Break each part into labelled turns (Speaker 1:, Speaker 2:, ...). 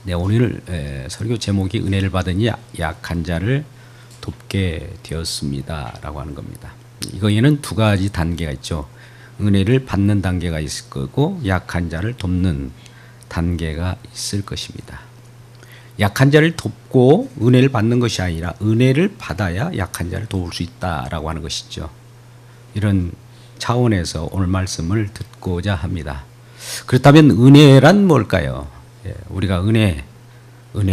Speaker 1: 네, 오늘 설교 제목이 은혜를 받으니 약한 자를 돕게 되었습니다라고 하는 겁니다. 이거에는 두 가지 단계가 있죠. 은혜를 받는 단계가 있을 거고 약한 자를 돕는 단계가 있을 것입니다. 약한 자를 돕고 은혜를 받는 것이 아니라 은혜를 받아야 약한 자를 도울 수 있다라고 하는 것이죠. 이런 차원에서 오늘 말씀을 듣고자 합니다. 그렇다면 은혜란 뭘까요? 우리가 은혜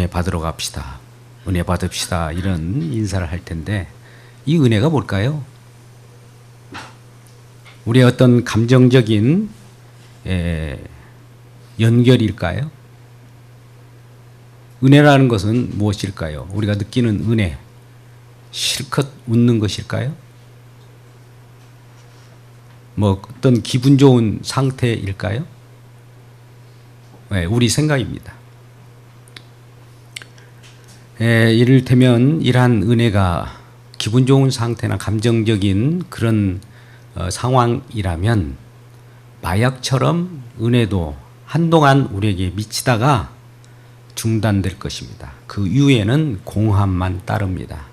Speaker 1: 받으러 갑시다. 은혜 받읍시다. 이런 인사를 할 텐데 이 은혜가 뭘까요? 우리의 어떤 감정적인 연결일까요? 은혜라는 것은 무엇일까요? 우리가 느끼는 은혜, 실컷 웃는 것일까요? 뭐 어떤 기분 좋은 상태일까요? 네, 우리 생각입니다. 이를테면 이러한 은혜가 기분 좋은 상태나 감정적인 그런 상황이라면 마약처럼 은혜도 한동안 우리에게 미치다가 중단될 것입니다. 그 이후에는 공함만 따릅니다.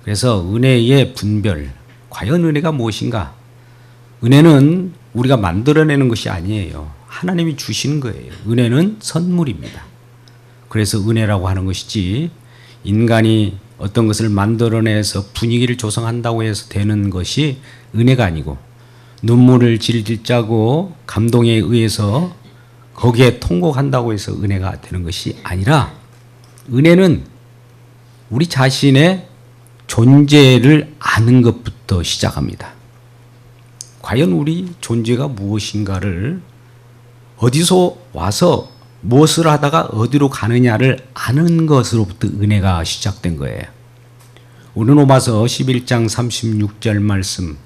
Speaker 1: 그래서 은혜의 분별, 과연 은혜가 무엇인가? 은혜는 우리가 만들어내는 것이 아니에요. 하나님이 주시는 거예요. 은혜는 선물입니다. 그래서 은혜라고 하는 것이지 인간이 어떤 것을 만들어내서 분위기를 조성한다고 해서 되는 것이 은혜가 아니고 눈물을 질질 짜고 감동에 의해서 거기에 통곡한다고 해서 은혜가 되는 것이 아니라 은혜는 우리 자신의 존재를 아는 것부터 시작합니다. 과연 우리 존재가 무엇인가를 어디서 와서 무엇을 하다가 어디로 가느냐를 아는 것으로부터 은혜가 시작된 거예요. 오늘 로마서 11장 36절 말씀,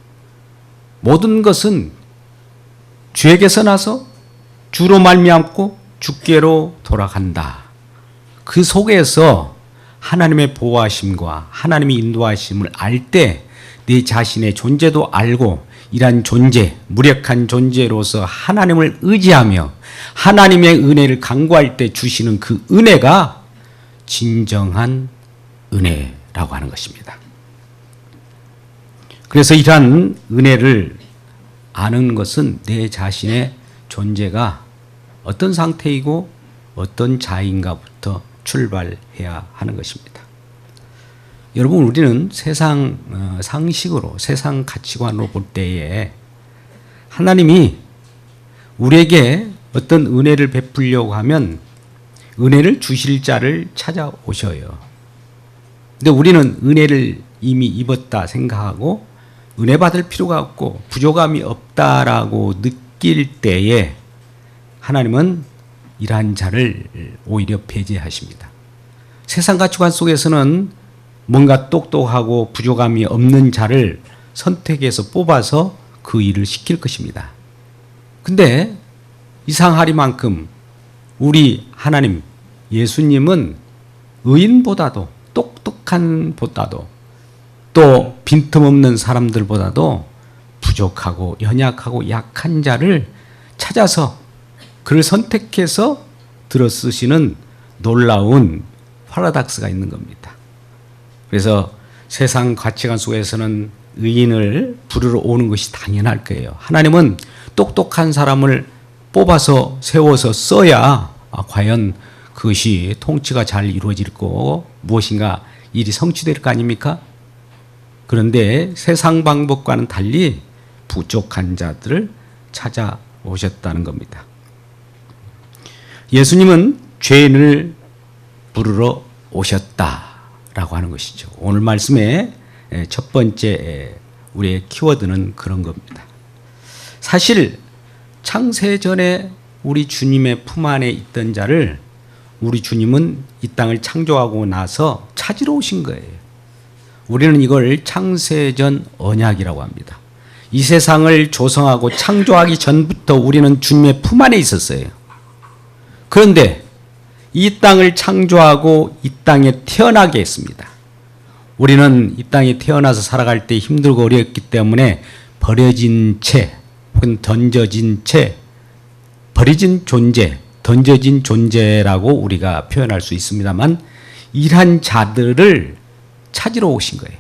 Speaker 1: 모든 것은 주에게서 나서 주로 말미암고 주께로 돌아간다. 그 속에서 하나님의 보호하심과 하나님의 인도하심을 알 때 네 자신의 존재도 알고 이러한 존재, 무력한 존재로서 하나님을 의지하며 하나님의 은혜를 간구할 때 주시는 그 은혜가 진정한 은혜라고 하는 것입니다. 그래서 이러한 은혜를 아는 것은 내 자신의 존재가 어떤 상태이고 어떤 자인가부터 출발해야 하는 것입니다. 여러분, 우리는 세상 상식으로, 세상 가치관으로 볼 때에 하나님이 우리에게 어떤 은혜를 베풀려고 하면 은혜를 주실 자를 찾아오셔요. 근데 우리는 은혜를 이미 입었다 생각하고 은혜 받을 필요가 없고 부족함이 없다라고 느낄 때에 하나님은 이러한 자를 오히려 배제하십니다. 세상 가치관 속에서는 뭔가 똑똑하고 부족함이 없는 자를 선택해서 뽑아서 그 일을 시킬 것입니다. 근데 이상하리만큼 우리 하나님, 예수님은 의인보다도 똑똑한 보다도 또 빈틈없는 사람들보다도 부족하고 연약하고 약한 자를 찾아서 그를 선택해서 들어 쓰시는 놀라운 파라닥스가 있는 겁니다. 그래서 세상 가치관 속에서는 의인을 부르러 오는 것이 당연할 거예요. 하나님은 똑똑한 사람을 뽑아서 세워서 써야 과연 그것이 통치가 잘 이루어질 거고 무엇인가 일이 성취될 거 아닙니까? 그런데 세상 방법과는 달리 부족한 자들을 찾아오셨다는 겁니다. 예수님은 죄인을 부르러 오셨다라고 하는 것이죠. 오늘 말씀의 첫 번째 우리의 키워드는 그런 겁니다. 사실 창세전에 우리 주님의 품 안에 있던 자를 우리 주님은 이 땅을 창조하고 나서 찾으러 오신 거예요. 우리는 이걸 창세전 언약이라고 합니다. 이 세상을 조성하고 창조하기 전부터 우리는 주님의 품 안에 있었어요. 그런데 이 땅을 창조하고 이 땅에 태어나게 했습니다. 우리는 이 땅에 태어나서 살아갈 때 힘들고 어렵기 때문에 버려진 채 혹은 던져진 채 버려진 존재 던져진 존재라고 우리가 표현할 수 있습니다만 이러한 자들을 찾으러 오신 거예요.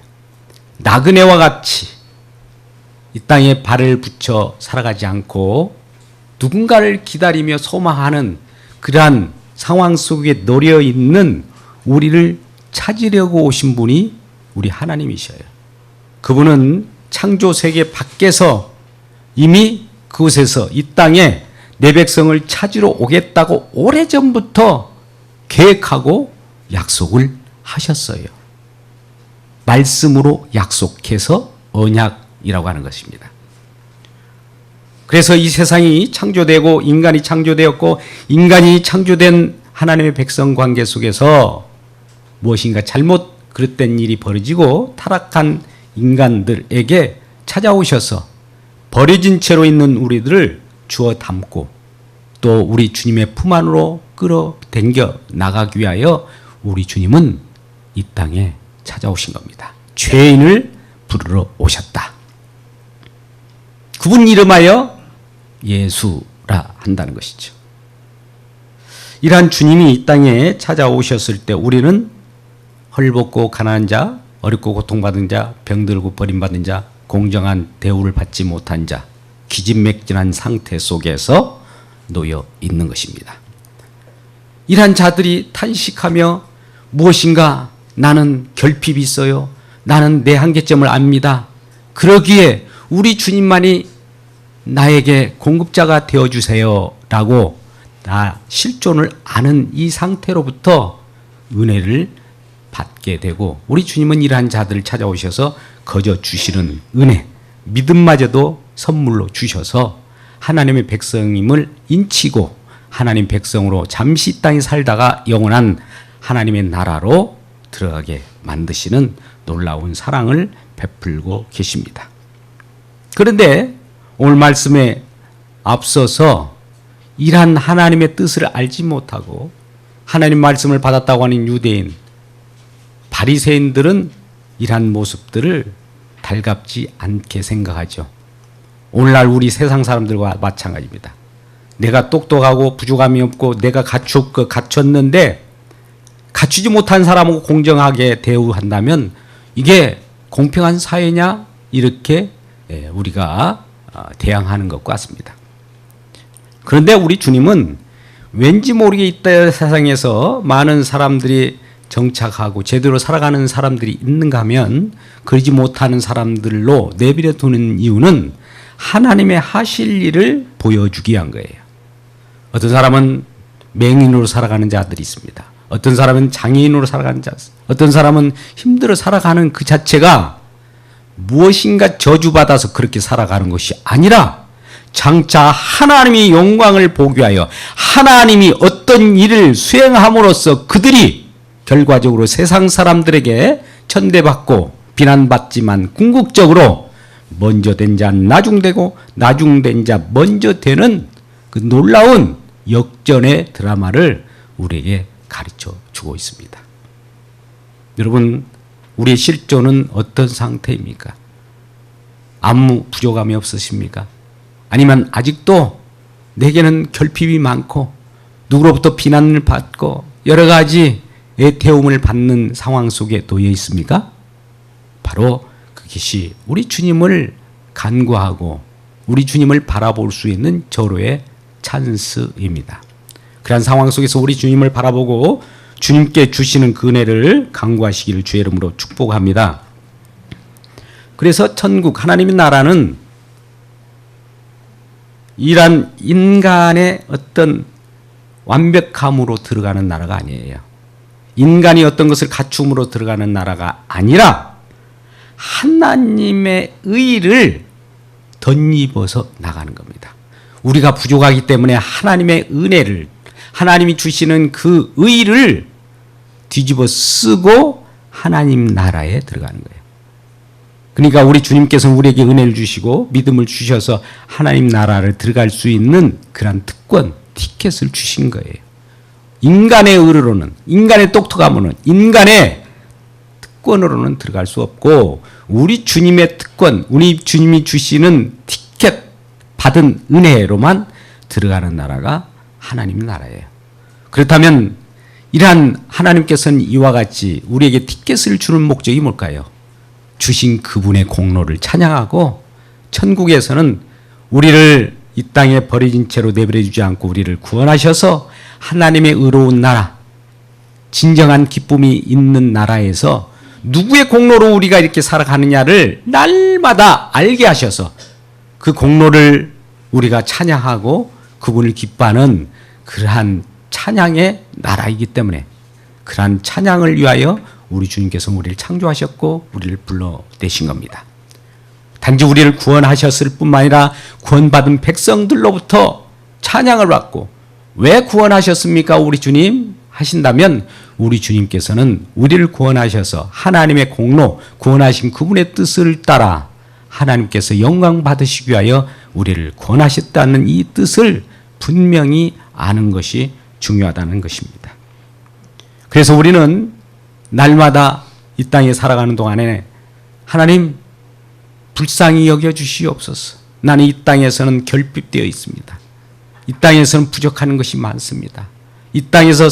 Speaker 1: 나그네와 같이 이 땅에 발을 붙여 살아가지 않고 누군가를 기다리며 소망하는 그러한 상황 속에 놓여 있는 우리를 찾으려고 오신 분이 우리 하나님이셔요. 그분은 창조 세계 밖에서 이미 그곳에서 이 땅에 내 백성을 찾으러 오겠다고 오래전부터 계획하고 약속을 하셨어요. 말씀으로 약속해서 언약이라고 하는 것입니다. 그래서 이 세상이 창조되고 인간이 창조되었고 인간이 창조된 하나님의 백성 관계 속에서 무엇인가 잘못 그릇된 일이 벌어지고 타락한 인간들에게 찾아오셔서 버려진 채로 있는 우리들을 주워 담고 또 우리 주님의 품 안으로 끌어당겨 나가기 위하여 우리 주님은 이 땅에 찾아오신 겁니다. 죄인을 부르러 오셨다. 그분 이름하여 예수라 한다는 것이죠. 이러한 주님이 이 땅에 찾아오셨을 때 우리는 헐벗고 가난한 자, 어렵고 고통받은 자, 병들고 버림받은 자, 공정한 대우를 받지 못한 자, 기진맥진한 상태 속에서 놓여 있는 것입니다. 이러한 자들이 탄식하며 무엇인가 나는 결핍이 있어요. 나는 내 한계점을 압니다. 그러기에 우리 주님만이 나에게 공급자가 되어주세요 라고 나 실존을 아는 이 상태로부터 은혜를 받게 되고 우리 주님은 이러한 자들을 찾아오셔서 거저 주시는 은혜, 믿음마저도 선물로 주셔서 하나님의 백성임을 인치고 하나님 백성으로 잠시 이 땅에 살다가 영원한 하나님의 나라로 들어가게 만드시는 놀라운 사랑을 베풀고 계십니다. 그런데 오늘 말씀에 앞서서 이러한 하나님의 뜻을 알지 못하고 하나님 말씀을 받았다고 하는 유대인, 바리새인들은 이러한 모습들을 달갑지 않게 생각하죠. 오늘날 우리 세상 사람들과 마찬가지입니다. 내가 똑똑하고 부족함이 없고 내가 갖췄는데 갖추지 못한 사람하고 공정하게 대우한다면 이게 공평한 사회냐? 이렇게 우리가 대항하는 것 같습니다. 그런데 우리 주님은 왠지 모르게 이 세상에서 많은 사람들이 정착하고 제대로 살아가는 사람들이 있는가 하면 그러지 못하는 사람들로 내버려 두는 이유는 하나님의 하실 일을 보여주기 위한 거예요. 어떤 사람은 맹인으로 살아가는 자들이 있습니다. 어떤 사람은 장애인으로 살아가는 자, 어떤 사람은 힘들어 살아가는 그 자체가 무엇인가 저주받아서 그렇게 살아가는 것이 아니라 장차 하나님의 영광을 보기 위하여 하나님이 어떤 일을 수행함으로써 그들이 결과적으로 세상 사람들에게 천대받고 비난받지만 궁극적으로 먼저 된 자 나중되고 나중된 자 먼저 되는 그 놀라운 역전의 드라마를 우리에게 가르쳐 주고 있습니다. 여러분, 우리의 실존은 어떤 상태입니까? 아무 부족함이 없으십니까? 아니면 아직도 내게는 결핍이 많고 누구로부터 비난을 받고 여러 가지 애태움을 받는 상황 속에 놓여 있습니까? 바로 그것이 우리 주님을 간구하고 우리 주님을 바라볼 수 있는 절호의 찬스입니다. 그런 상황 속에서 우리 주님을 바라보고 주님께 주시는 그 은혜를 간구하시기를 주의 이름으로 축복합니다. 그래서 천국, 하나님의 나라는 이란 인간의 어떤 완벽함으로 들어가는 나라가 아니에요. 인간이 어떤 것을 갖춤으로 들어가는 나라가 아니라 하나님의 의를 덧입어서 나가는 겁니다. 우리가 부족하기 때문에 하나님의 은혜를, 하나님이 주시는 그 의를 뒤집어 쓰고 하나님 나라에 들어가는 거예요. 그러니까 우리 주님께서는 우리에게 은혜를 주시고 믿음을 주셔서 하나님 나라를 들어갈 수 있는 그런 특권, 티켓을 주신 거예요. 인간의 의로는, 인간의 똑똑함으로는, 인간의 특권으로는 들어갈 수 없고 우리 주님의 특권, 우리 주님이 주시는 티켓 받은 은혜로만 들어가는 나라가 하나님 나라예요. 그렇다면 이러한 하나님께서는 이와 같이 우리에게 티켓을 주는 목적이 뭘까요? 주신 그분의 공로를 찬양하고 천국에서는 우리를 이 땅에 버려진 채로 내버려 두지 않고 우리를 구원하셔서 하나님의 의로운 나라, 진정한 기쁨이 있는 나라에서 누구의 공로로 우리가 이렇게 살아가느냐를 날마다 알게 하셔서 그 공로를 우리가 찬양하고 그분을 기뻐하는 그러한 찬양의 나라이기 때문에 그러한 찬양을 위하여 우리 주님께서 우리를 창조하셨고 우리를 불러내신 겁니다. 단지 우리를 구원하셨을 뿐만 아니라 구원받은 백성들로부터 찬양을 받고 왜 구원하셨습니까? 우리 주님 하신다면 우리 주님께서는 우리를 구원하셔서 하나님의 공로, 구원하신 그분의 뜻을 따라 하나님께서 영광 받으시기 위하여 우리를 구원하셨다는 이 뜻을 분명히 아는 것이 중요하다는 것입니다. 그래서 우리는 날마다 이 땅에 살아가는 동안에 하나님 불쌍히 여겨주시옵소서. 나는 이 땅에서는 결핍되어 있습니다. 이 땅에서는 부족한 것이 많습니다. 이 땅에서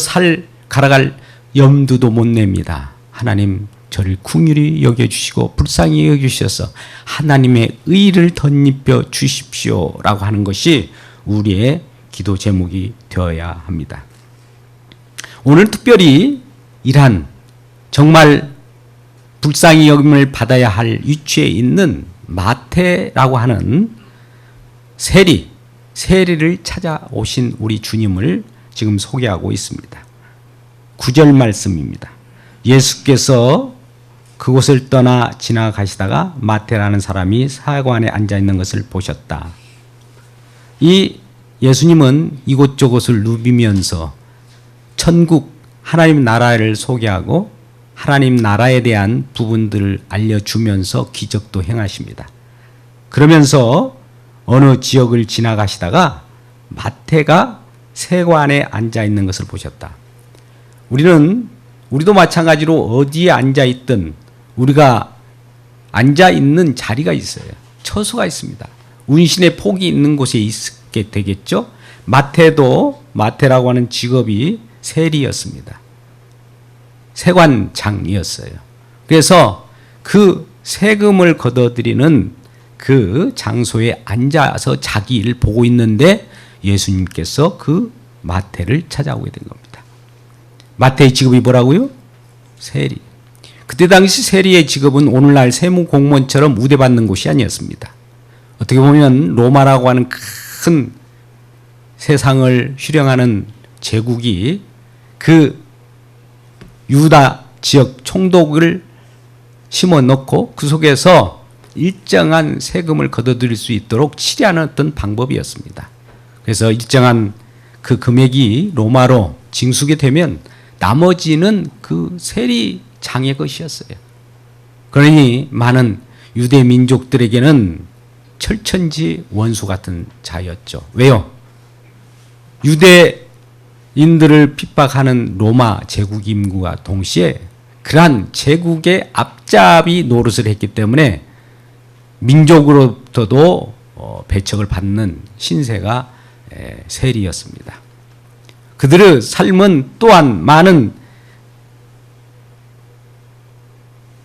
Speaker 1: 갈아갈 염두도 못 냅니다. 하나님 저를 긍휼히 여겨주시고 불쌍히 여겨주셔서 하나님의 의를 덧입혀 주십시오라고 하는 것이 우리의 기도 제목이 되어야 합니다. 오늘 특별히 이러한 정말 불쌍히 여김을 받아야 할 위치에 있는 마태라고 하는 세리를 찾아오신 우리 주님을 지금 소개하고 있습니다. 9절 말씀입니다. 예수께서 그곳을 떠나 지나가시다가 마태라는 사람이 사관에 앉아 있는 것을 보셨다. 이 예수님은 이곳저곳을 누비면서 천국 하나님 나라를 소개하고 하나님 나라에 대한 부분들을 알려주면서 기적도 행하십니다. 그러면서 어느 지역을 지나가시다가 마태가 세관에 앉아 있는 것을 보셨다. 우리도 마찬가지로 어디에 앉아 있든 우리가 앉아 있는 자리가 있어요. 처소가 있습니다. 운신의 폭이 있는 곳에 있게 되겠죠. 마태라고 하는 직업이 세리였습니다. 세관장이었어요. 그래서 그 세금을 걷어들이는 그 장소에 앉아서 자기 일을 보고 있는데 예수님께서 그 마태를 찾아오게 된 겁니다. 마태의 직업이 뭐라고요? 세리. 그때 당시 세리의 직업은 오늘날 세무공무원처럼 우대받는 곳이 아니었습니다. 어떻게 보면 로마라고 하는 큰 세상을 휴령하는 제국이 그 유다 지역 총독을 심어넣고 그 속에서 일정한 세금을 걷어들일 수 있도록 치리하는 어떤 방법이었습니다. 그래서 일정한 그 금액이 로마로 징수게 되면 나머지는 그 세리장의 것이었어요. 그러니 많은 유대 민족들에게는 철천지 원수 같은 자였죠. 왜요? 유대인들을 핍박하는 로마 제국 임금과 동시에 그러한 제국의 앞잡이 노릇을 했기 때문에 민족으로부터도 배척을 받는 신세가 세리였습니다. 그들의 삶은 또한 많은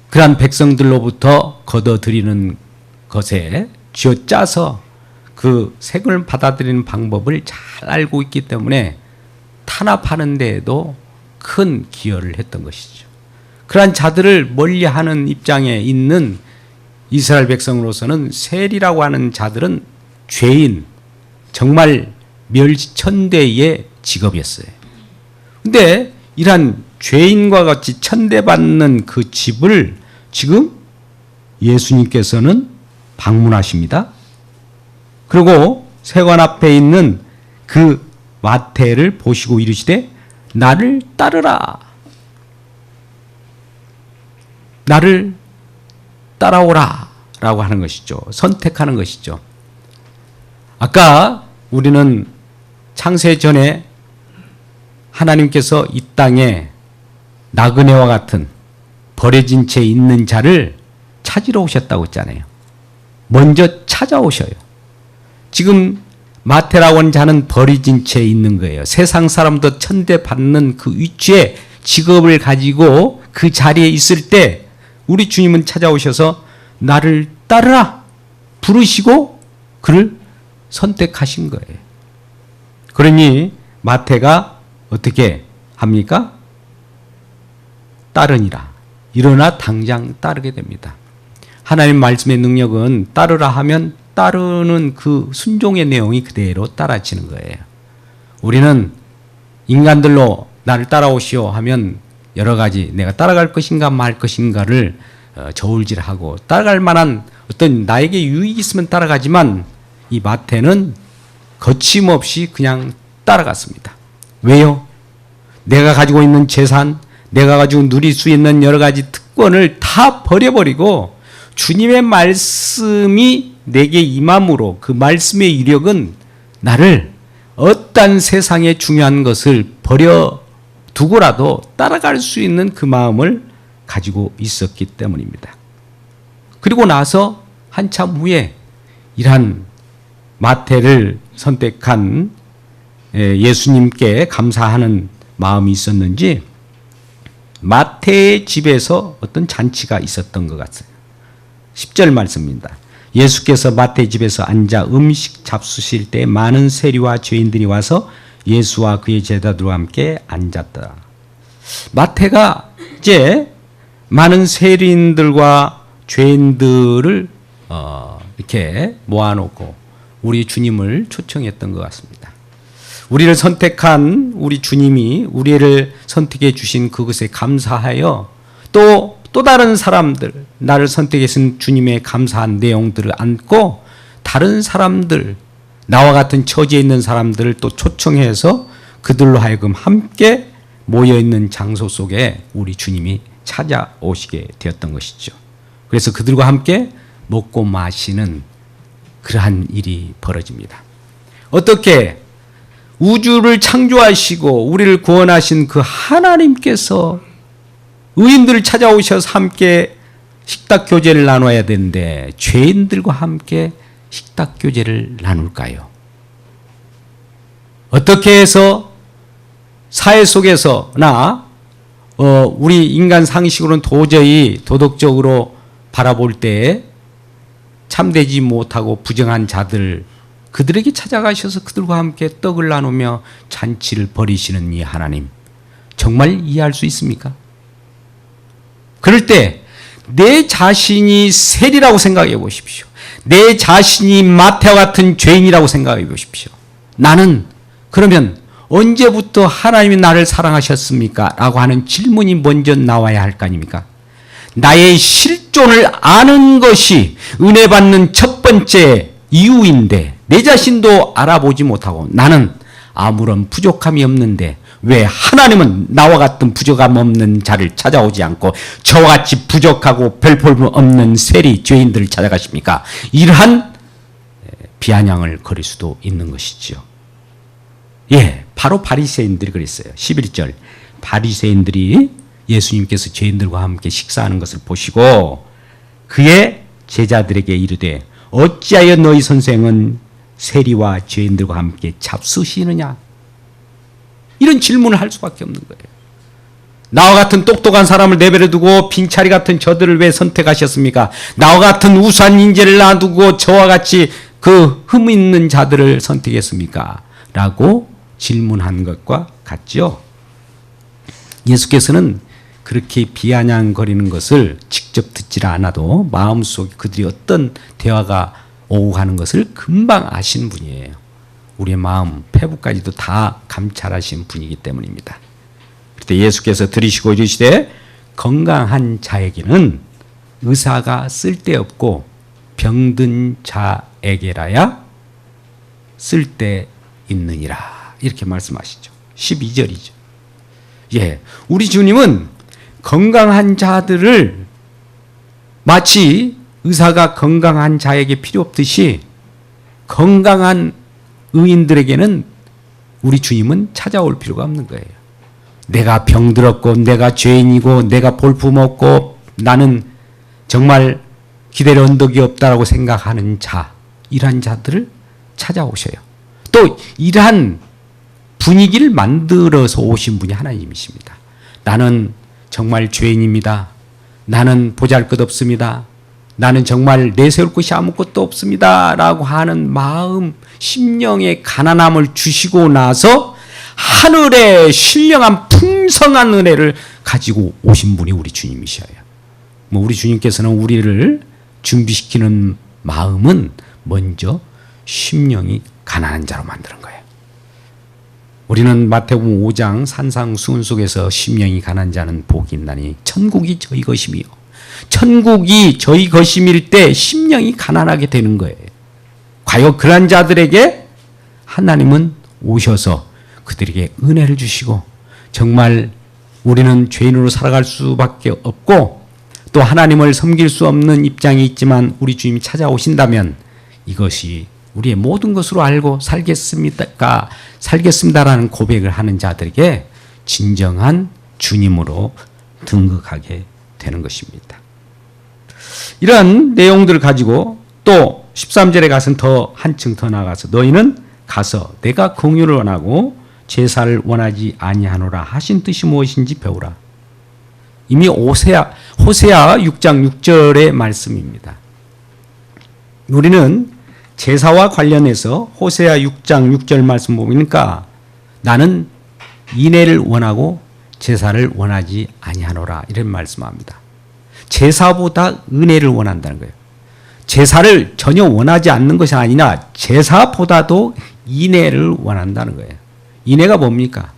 Speaker 1: 그러한 백성들로부터 걷어들이는 것에 쥐어짜서 그 세금을 받아들이는 방법을 잘 알고 있기 때문에 탄압하는 데에도 큰 기여를 했던 것이죠. 그러한 자들을 멀리하는 입장에 있는 이스라엘 백성으로서는 세리라고 하는 자들은 죄인, 정말 멸시천대의 직업이었어요. 근데 이러한 죄인과 같이 천대받는 그 집을 지금 예수님께서는 방문하십니다. 그리고 세관 앞에 있는 그 마태를 보시고 이르시되 나를 따르라. 나를 따라오라 라고 하는 것이죠. 선택하는 것이죠. 아까 우리는 창세 전에 하나님께서 이 땅에 나그네와 같은 버려진 채 있는 자를 찾으러 오셨다고 했잖아요. 먼저 찾아오셔요. 지금 마태라고 하는 자는 버려진 채 있는 거예요. 세상 사람도 천대받는 그 위치에 직업을 가지고 그 자리에 있을 때 우리 주님은 찾아오셔서 나를 따르라 부르시고 그를 선택하신 거예요. 그러니 마태가 어떻게 합니까? 따르니라. 일어나 당장 따르게 됩니다. 하나님 말씀의 능력은 따르라 하면 따르는 그 순종의 내용이 그대로 따라지는 거예요. 우리는 인간들로 나를 따라오시오 하면 여러 가지 내가 따라갈 것인가 말 것인가를 저울질하고 따라갈 만한 어떤 나에게 유익이 있으면 따라가지만 이 마태는 거침없이 그냥 따라갔습니다. 왜요? 내가 가지고 있는 재산, 내가 가지고 누릴 수 있는 여러 가지 특권을 다 버려버리고 주님의 말씀이 내게 임함으로 그 말씀의 이력은 나를 어떤 세상의 중요한 것을 버려두고라도 따라갈 수 있는 그 마음을 가지고 있었기 때문입니다. 그리고 나서 한참 후에 이러한 마태를 선택한 예수님께 감사하는 마음이 있었는지 마태의 집에서 어떤 잔치가 있었던 것 같아요. 10절 말씀입니다. 예수께서 마태 집에서 앉아 음식 잡수실 때 많은 세리와 죄인들이 와서 예수와 그의 제자들과 함께 앉았다. 마태가 이제 많은 세리인들과 죄인들을 이렇게 모아놓고 우리 주님을 초청했던 것 같습니다. 우리를 선택한 우리 주님이 우리를 선택해 주신 그것에 감사하여 또 다른 사람들, 나를 선택해준 주님의 감사한 내용들을 안고 다른 사람들, 나와 같은 처지에 있는 사람들을 또 초청해서 그들로 하여금 함께 모여있는 장소 속에 우리 주님이 찾아오시게 되었던 것이죠. 그래서 그들과 함께 먹고 마시는 그러한 일이 벌어집니다. 어떻게 우주를 창조하시고 우리를 구원하신 그 하나님께서 의인들을 찾아오셔서 함께 식탁 교제를 나눠야 되는데 죄인들과 함께 식탁 교제를 나눌까요? 어떻게 해서 사회 속에서나 우리 인간 상식으로는 도저히 도덕적으로 바라볼 때 참되지 못하고 부정한 자들 그들에게 찾아가셔서 그들과 함께 떡을 나누며 잔치를 벌이시는 이 하나님 정말 이해할 수 있습니까? 그럴 때 내 자신이 세리라고 생각해 보십시오. 내 자신이 마태와 같은 죄인이라고 생각해 보십시오. 나는 그러면 언제부터 하나님이 나를 사랑하셨습니까? 라고 하는 질문이 먼저 나와야 할 거 아닙니까? 나의 실존을 아는 것이 은혜 받는 첫 번째 이유인데 내 자신도 알아보지 못하고 나는 아무런 부족함이 없는데 왜 하나님은 나와 같은 부족함 없는 자를 찾아오지 않고 저와 같이 부족하고 별 볼품 없는 세리 죄인들을 찾아가십니까? 이러한 비아냥을 거릴 수도 있는 것이죠. 예, 바로 바리새인들이 그랬어요. 11절 바리새인들이 예수님께서 죄인들과 함께 식사하는 것을 보시고 그의 제자들에게 이르되 어찌하여 너희 선생은 세리와 죄인들과 함께 잡수시느냐? 이런 질문을 할 수밖에 없는 거예요. 나와 같은 똑똑한 사람을 내버려 두고 빈차리 같은 저들을 왜 선택하셨습니까? 나와 같은 우수한 인재를 놔두고 저와 같이 그 흠 있는 자들을 선택했습니까? 라고 질문한 것과 같죠. 예수께서는 그렇게 비아냥거리는 것을 직접 듣지 않아도 마음속에 그들이 어떤 대화가 오고 가는 것을 금방 아신 분이에요. 우리의 마음, 패부까지도 다 감찰하신 분이기 때문입니다. 그때 예수께서 들으시고 이르시되 건강한 자에게는 의사가 쓸데없고 병든 자에게라야 쓸데있느니라. 이렇게 말씀하시죠. 12절이죠. 예, 우리 주님은 건강한 자들을 마치 의사가 건강한 자에게 필요 없듯이 건강한 의인들에게는 우리 주님은 찾아올 필요가 없는 거예요. 내가 병들었고 내가 죄인이고 내가 볼품없고 나는 정말 기댈 언덕이 없다라고 생각하는 자, 이러한 자들을 찾아오셔요. 또 이러한 분위기를 만들어서 오신 분이 하나님이십니다. 나는 정말 죄인입니다. 나는 보잘것없습니다. 나는 정말 내세울 것이 아무것도 없습니다. 라고 하는 마음, 심령의 가난함을 주시고 나서 하늘의 신령한 풍성한 은혜를 가지고 오신 분이 우리 주님이셔요. 우리 주님께서는 우리를 준비시키는 마음은 먼저 심령이 가난한 자로 만드는 거예요. 우리는 마태복음 5장 산상수훈 속에서 심령이 가난한 자는 복이 있나니 천국이 저희 것이며, 천국이 저희 것임일 때 심령이 가난하게 되는 거예요. 과연 그런 자들에게 하나님은 오셔서 그들에게 은혜를 주시고, 정말 우리는 죄인으로 살아갈 수밖에 없고 또 하나님을 섬길 수 없는 입장에 있지만 우리 주님이 찾아오신다면 이것이 우리의 모든 것으로 알고 살겠습니다라는 고백을 하는 자들에게 진정한 주님으로 등극하게 되는 것입니다. 이런 내용들을 가지고 또 13절에 가서는 더 한층 더 나가서 너희는 가서 내가 긍휼을 원하고 제사를 원하지 아니하노라 하신 뜻이 무엇인지 배우라. 이미 호세아 6장 6절의 말씀입니다. 우리는 제사와 관련해서 호세아 6장 6절 말씀 보니까 나는 인애를 원하고 제사를 원하지 아니하노라 이런 말씀합니다. 제사보다 은혜를 원한다는 거예요. 제사를 전혀 원하지 않는 것이 아니라 제사보다도 인애를 원한다는 거예요. 인애가 뭡니까?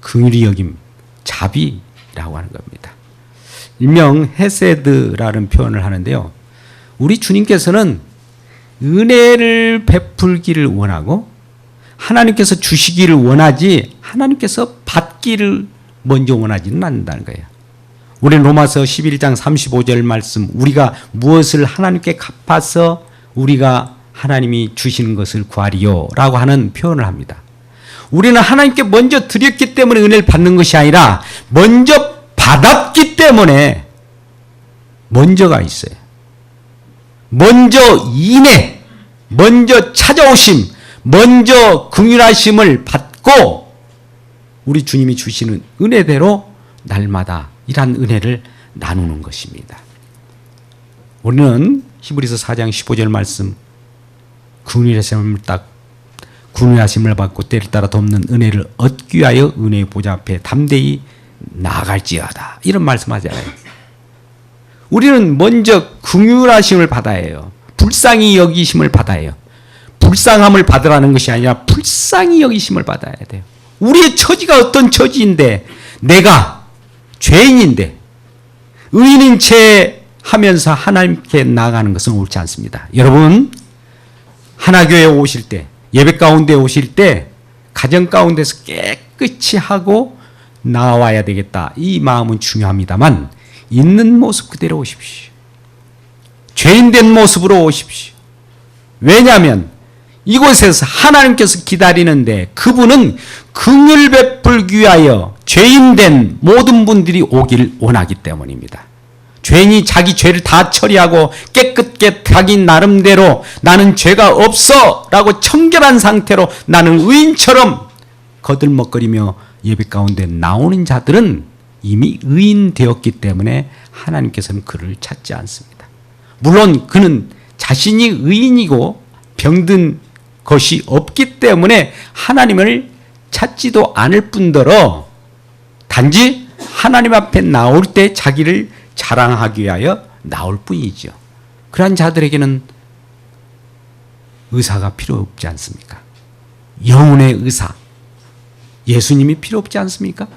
Speaker 1: 긍휼히 여김, 자비라고 하는 겁니다. 일명 헤세드라는 표현을 하는데요. 우리 주님께서는 은혜를 베풀기를 원하고 하나님께서 주시기를 원하지 하나님께서 받기를 먼저 원하지는 않는다는 거예요. 우리는 로마서 11장 35절 말씀, 우리가 무엇을 하나님께 갚아서 우리가 하나님이 주시는 것을 구하리요 라고 하는 표현을 합니다. 우리는 하나님께 먼저 드렸기 때문에 은혜를 받는 것이 아니라 먼저 받았기 때문에 먼저가 있어요. 먼저 인애, 먼저 찾아오심, 먼저 긍휼하심을 받고 우리 주님이 주시는 은혜대로 날마다 이러한 은혜를 나누는 것입니다. 우리는 히브리서 4장 15절 말씀, 긍휼하심을 받고 때를 따라 돕는 은혜를 얻기 위하여 은혜의 보좌 앞에 담대히 나아갈지어다 이런 말씀하잖아요. 우리는 먼저 긍휼하심을 받아야 해요. 불쌍히 여기심을 받아야 해요. 불쌍함을 받으라는 것이 아니라 불쌍히 여기심을 받아야 돼요. 우리의 처지가 어떤 처지인데, 내가 죄인인데 의인인 채 하면서 하나님께 나아가는 것은 옳지 않습니다. 여러분, 하나교회에 오실 때, 예배 가운데 오실 때 가정 가운데서 깨끗이 하고 나와야 되겠다. 이 마음은 중요합니다만 있는 모습 그대로 오십시오. 죄인된 모습으로 오십시오. 왜냐하면 이곳에서 하나님께서 기다리는데 그분은 긍휼 베풀기 위하여 죄인된 모든 분들이 오기를 원하기 때문입니다. 죄인이 자기 죄를 다 처리하고 깨끗게 자기 나름대로 나는 죄가 없어 라고 청결한 상태로 나는 의인처럼 거들먹거리며 예배 가운데 나오는 자들은 이미 의인 되었기 때문에 하나님께서는 그를 찾지 않습니다. 물론 그는 자신이 의인이고 병든 것이 없기 때문에 하나님을 찾지도 않을 뿐더러 단지 하나님 앞에 나올 때 자기를 자랑하기 위하여 나올 뿐이죠. 그러한 자들에게는 의사가 필요 없지 않습니까? 영혼의 의사, 예수님이 필요 없지 않습니까?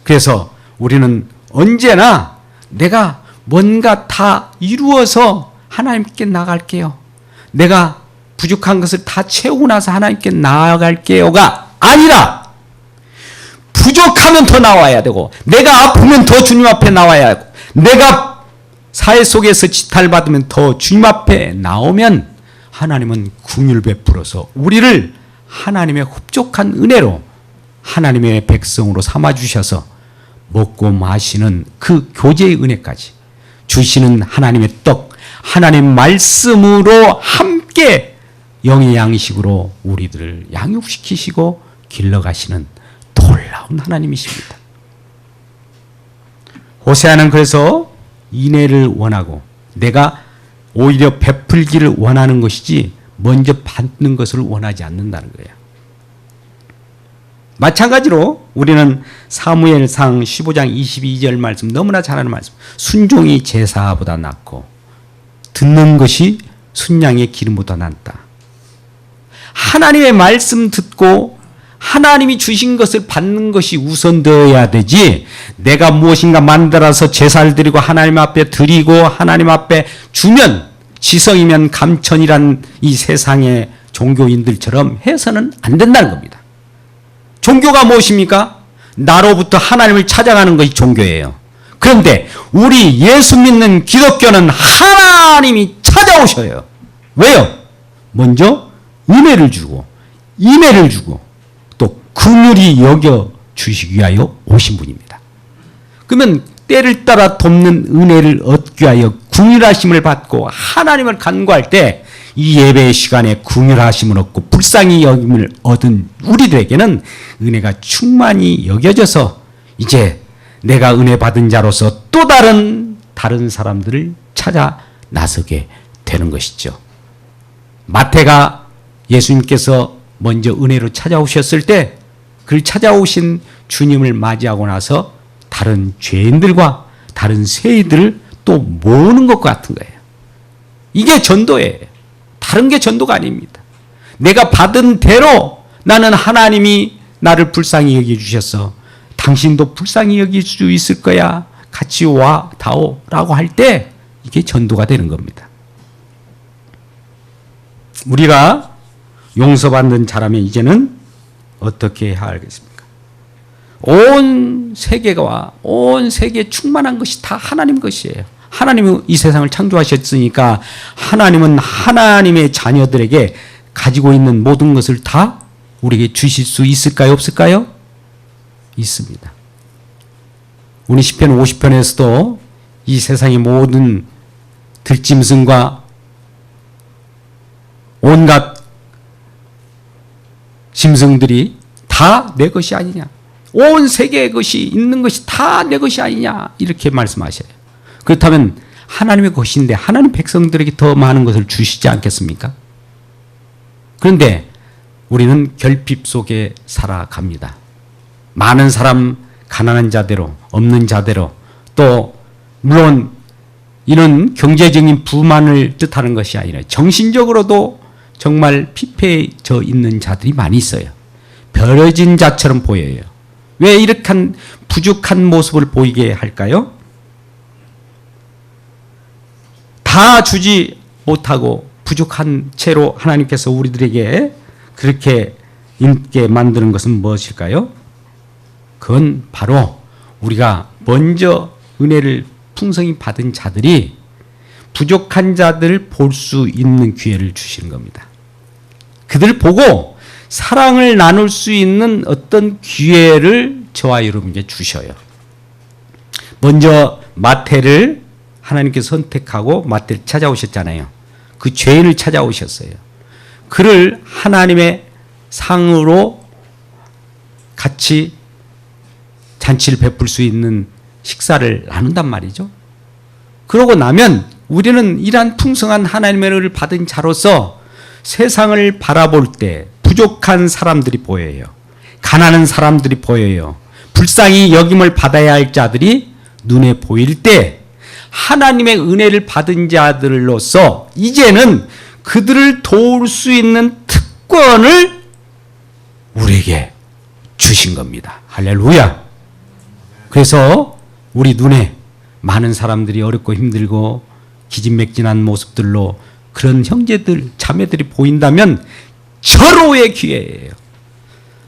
Speaker 1: 그래서 우리는 언제나 내가 뭔가 다 이루어서 하나님께 나갈게요. 내가 부족한 것을 다 채우고 나서 하나님께 나아갈게요가 아니라 부족하면 더 나와야 되고 내가 아프면 더 주님 앞에 나와야 하고 내가 사회 속에서 지탈받으면 더 주님 앞에 나오면 하나님은 긍휼 베풀어서 우리를 하나님의 흡족한 은혜로 하나님의 백성으로 삼아주셔서 먹고 마시는 그 교제의 은혜까지 주시는 하나님의 떡, 하나님 말씀으로 함께 영의 양식으로 우리들을 양육시키시고 길러가시는 놀라운 하나님이십니다. 호세아는 그래서 인애를 원하고 내가 오히려 베풀기를 원하는 것이지 먼저 받는 것을 원하지 않는다는 거예요. 마찬가지로 우리는 사무엘상 15장 22절 말씀, 너무나 잘 아는 말씀, 순종이 제사보다 낫고 듣는 것이 순양의 기름보다 낫다. 하나님의 말씀 듣고 하나님이 주신 것을 받는 것이 우선되어야 되지, 내가 무엇인가 만들어서 제사를 드리고 하나님 앞에 드리고 하나님 앞에 주면 지성이면 감천이란 이 세상의 종교인들처럼 해서는 안 된다는 겁니다. 종교가 무엇입니까? 나로부터 하나님을 찾아가는 것이 종교예요. 그런데 우리 예수 믿는 기독교는 하나님이 찾아오셔요. 왜요? 먼저 은혜를 주고 인애를 주고 또 긍휼히 여겨 주시기 위하여 오신 분입니다. 그러면 때를 따라 돕는 은혜를 얻기 위하여 긍휼하심을 받고 하나님을 간구할 때 이 예배의 시간에 긍휼하심을 얻고 불쌍히 여김을 얻은 우리들에게는 은혜가 충만히 여겨져서 이제 내가 은혜 받은 자로서 또 다른 사람들을 찾아 나서게 되는 것이죠. 마태가 예수님께서 먼저 은혜로 찾아오셨을 때 그를 찾아오신 주님을 맞이하고 나서 다른 죄인들과 다른 세이들을 또 모으는 것 같은 거예요. 이게 전도예요. 다른 게 전도가 아닙니다. 내가 받은 대로 나는 하나님이 나를 불쌍히 여겨주셔서 당신도 불쌍히 여길 수 있을 거야. 같이 와 다오 라고 할 때 이게 전도가 되는 겁니다. 우리가 용서받는 자라면 이제는 어떻게 해야 하겠습니까? 온 세계가 온 세계에 충만한 것이 다 하나님 것이에요. 하나님이 이 세상을 창조하셨으니까 하나님은 하나님의 자녀들에게 가지고 있는 모든 것을 다 우리에게 주실 수 있을까요? 없을까요? 있습니다. 우리 시편 50편에서도 이 세상의 모든 들짐승과 온갖 짐승들이 다 내 것이 아니냐. 온 세계의 것이 있는 것이 다 내 것이 아니냐. 이렇게 말씀하셔요. 그렇다면 하나님의 것인데 하나님 백성들에게 더 많은 것을 주시지 않겠습니까? 그런데 우리는 결핍 속에 살아갑니다. 많은 사람, 가난한 자대로, 없는 자대로, 또 물론 이런 경제적인 부만을 뜻하는 것이 아니라 정신적으로도 정말 피폐해져 있는 자들이 많이 있어요. 버려진 자처럼 보여요. 왜 이렇게 부족한 모습을 보이게 할까요? 다 주지 못하고 부족한 채로 하나님께서 우리들에게 그렇게 있게 만드는 것은 무엇일까요? 그건 바로 우리가 먼저 은혜를 풍성히 받은 자들이 부족한 자들을 볼 수 있는 기회를 주시는 겁니다. 그들을 보고 사랑을 나눌 수 있는 어떤 기회를 저와 여러분께 주셔요. 먼저 마태를 하나님께서 선택하고 마태를 찾아오셨잖아요. 그 죄인을 찾아오셨어요. 그를 하나님의 상으로 같이 잔치를 베풀 수 있는 식사를 나눈단 말이죠. 그러고 나면 우리는 이러한 풍성한 하나님의 은혜를 받은 자로서 세상을 바라볼 때 부족한 사람들이 보여요. 가난한 사람들이 보여요. 불쌍히 여김을 받아야 할 자들이 눈에 보일 때 하나님의 은혜를 받은 자들로서 이제는 그들을 도울 수 있는 특권을 우리에게 주신 겁니다. 할렐루야. 그래서 우리 눈에 많은 사람들이 어렵고 힘들고 기진맥진한 모습들로 그런 형제들, 자매들이 보인다면 절호의 기회예요.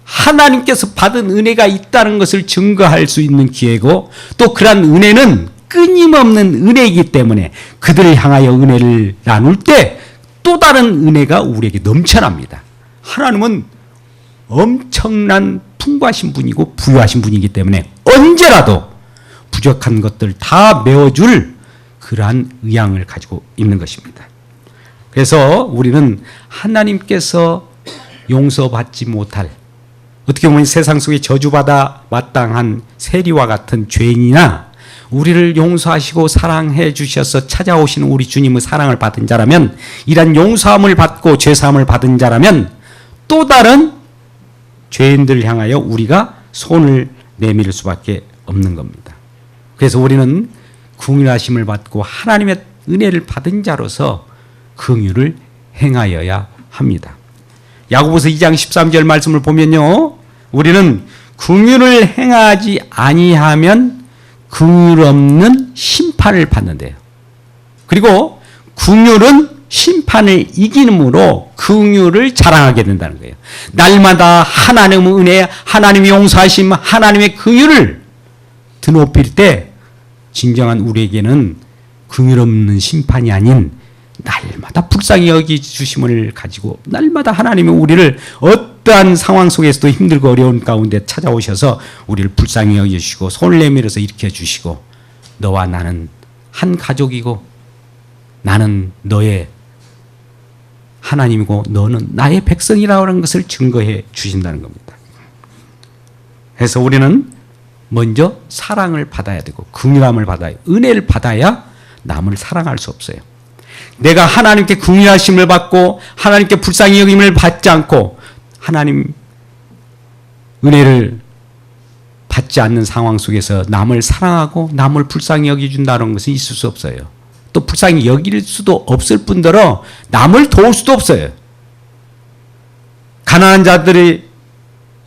Speaker 1: 하나님께서 받은 은혜가 있다는 것을 증거할 수 있는 기회고 또 그러한 은혜는 끊임없는 은혜이기 때문에 그들을 향하여 은혜를 나눌 때 또 다른 은혜가 우리에게 넘쳐납니다. 하나님은 엄청난 풍부하신 분이고 부유하신 분이기 때문에 언제라도 부족한 것들 다 메워줄 그러한 의향을 가지고 있는 것입니다. 그래서 우리는 하나님께서 용서받지 못할, 어떻게 보면 세상 속에 저주받아 마땅한 세리와 같은 죄인이나 우리를 용서하시고 사랑해 주셔서 찾아오시는 우리 주님의 사랑을 받은 자라면, 이런 용서함을 받고 죄사함을 받은 자라면 또 다른 죄인들을 향하여 우리가 손을 내밀 수밖에 없는 겁니다. 그래서 우리는 긍휼하심을 받고 하나님의 은혜를 받은 자로서 긍휼을 행하여야 합니다. 야고보서 2장 13절 말씀을 보면요, 우리는 긍휼을 행하지 아니하면 긍휼 없는 심판을 받는데요. 그리고 긍휼은 심판을 이기므로 긍휼을 자랑하게 된다는 거예요. 날마다 하나님의 은혜, 하나님의 용서하심, 하나님의 긍휼을 드높일 때 진정한 우리에게는 긍휼 없는 심판이 아닌 날마다 불쌍히 여기 주심을 가지고 날마다 하나님은 우리를 어떠한 상황 속에서도 힘들고 어려운 가운데 찾아오셔서 우리를 불쌍히 여기시고 손을 내밀어서 일으켜 주시고, 너와 나는 한 가족이고 나는 너의 하나님이고 너는 나의 백성이라고 하는 것을 증거해 주신다는 겁니다. 그래서 우리는 먼저 사랑을 받아야 되고 긍휼함을 받아야, 은혜를 받아야 남을 사랑할 수 없어요. 내가 하나님께 긍휼하심을 받고 하나님께 불쌍히 여김을 받지 않고 하나님 은혜를 받지 않는 상황 속에서 남을 사랑하고 남을 불쌍히 여겨준다는 것은 있을 수 없어요. 또 불쌍히 여길 수도 없을 뿐더러 남을 도울 수도 없어요. 가난한 자들이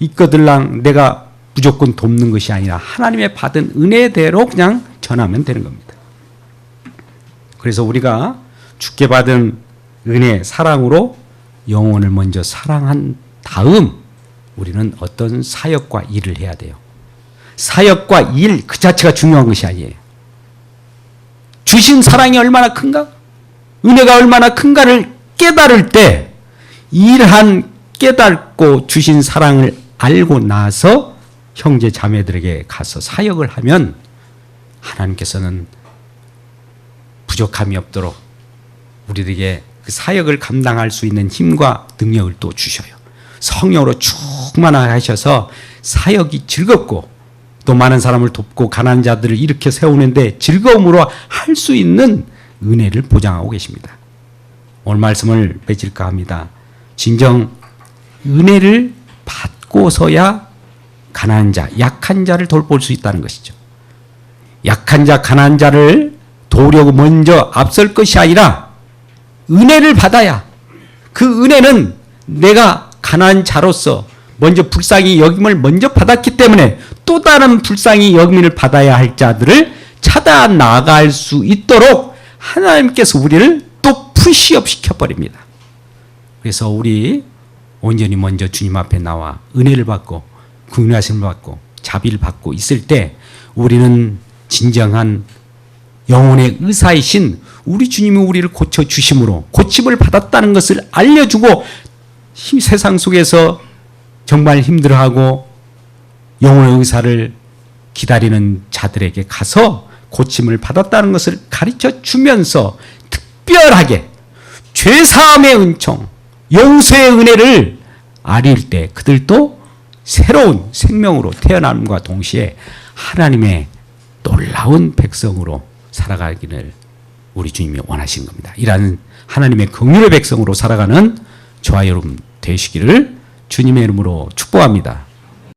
Speaker 1: 있거들랑 내가 무조건 돕는 것이 아니라 하나님의 받은 은혜대로 그냥 전하면 되는 겁니다. 그래서 우리가 주께 받은 은혜, 사랑으로 영혼을 먼저 사랑한 다음 우리는 어떤 사역과 일을 해야 돼요. 사역과 일 그 자체가 중요한 것이 아니에요. 주신 사랑이 얼마나 큰가? 은혜가 얼마나 큰가를 깨달을 때, 일한 깨닫고 주신 사랑을 알고 나서 형제 자매들에게 가서 사역을 하면 하나님께서는 부족함이 없도록 우리에게 그 사역을 감당할 수 있는 힘과 능력을 또 주셔요. 성령으로 충만하셔서 사역이 즐겁고 또 많은 사람을 돕고 가난한 자들을 일으켜 세우는데 즐거움으로 할 수 있는 은혜를 보장하고 계십니다. 오늘 말씀을 맺을까 합니다. 진정 은혜를 받고서야 가난한 자, 약한 자를 돌볼 수 있다는 것이죠. 약한 자, 가난한 자를 도우려고 먼저 앞설 것이 아니라 은혜를 받아야, 그 은혜는 내가 가난한 자로서 먼저 불쌍히 여김을 먼저 받았기 때문에 또 다른 불쌍히 여김을 받아야 할 자들을 찾아 나갈 수 있도록 하나님께서 우리를 또 푸시업 시켜버립니다. 그래서 우리 온전히 먼저 주님 앞에 나와 은혜를 받고 긍휼하심을 받고 자비를 받고 있을 때 우리는 진정한 영혼의 의사이신 우리 주님이 우리를 고쳐주심으로 고침을 받았다는 것을 알려주고, 세상 속에서 정말 힘들어하고 영혼의 의사를 기다리는 자들에게 가서 고침을 받았다는 것을 가르쳐 주면서 특별하게 죄사함의 은총, 용서의 은혜를 아릴 때 그들도 새로운 생명으로 태어남과 동시에 하나님의 놀라운 백성으로 살아가기를 우리 주님이 원하시는 겁니다. 이러한 하나님의 긍휼의 백성으로 살아가는 저와 여러분 되시기를 주님의 이름으로 축복합니다.